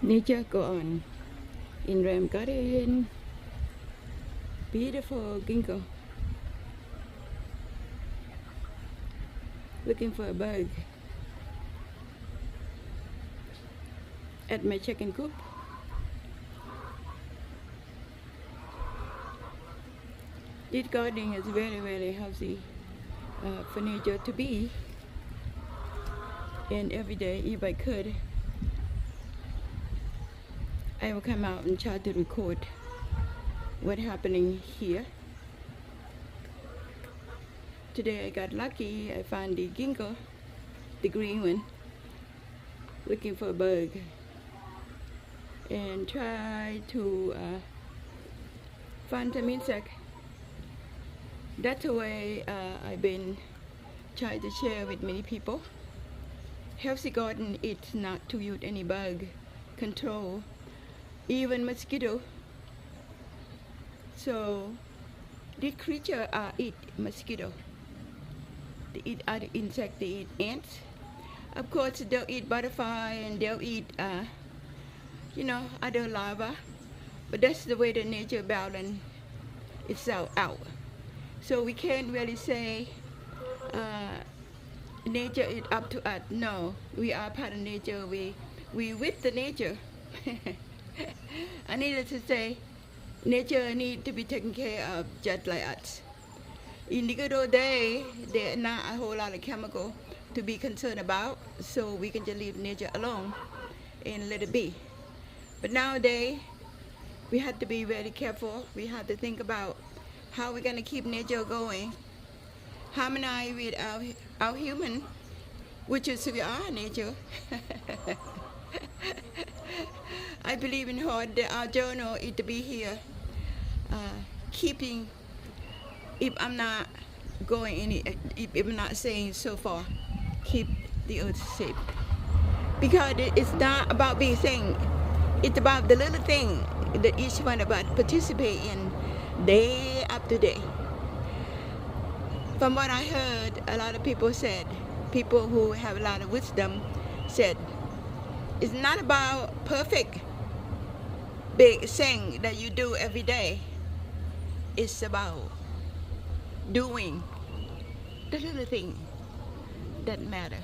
Nature go on in Ram Garden. Beautiful ginkgo. Looking for a bug at my chicken coop. This garden is very healthy for nature to be. And every day, if I could, I will come out and try to record what's happening here. Today I got lucky. I found the ginkgo, the green one, looking for a bug, and try to find some insect. That's the way I've been trying to share with many people. Healthy garden, it's not to use any bug control, even mosquito. So these creatures eat mosquito. They eat other insects. They eat ants. Of course, they'll eat butterfly and they'll eat, other larvae. But that's the way the nature balance itself out. So we can't really say nature is up to us. No, we are part of nature. We with the nature. I needed to say, nature needs to be taken care of just like us. In the good old day, there are not a whole lot of chemical to be concerned about, so we can just leave nature alone and let it be. But nowadays, we have to be very careful. We have to think about how we're going to keep nature going, harmonize with our human, which is we are nature. I believe in heart that our journal is to be here, keeping. If I'm not going if I'm not saying so far, keep the earth safe. Because it's not about being saying, it's about the little thing that each one of us participate in day after day. From what I heard, a lot of people said, people who have a lot of wisdom said, it's not about perfect big thing that you do every day. It's about doing the little thing that matter.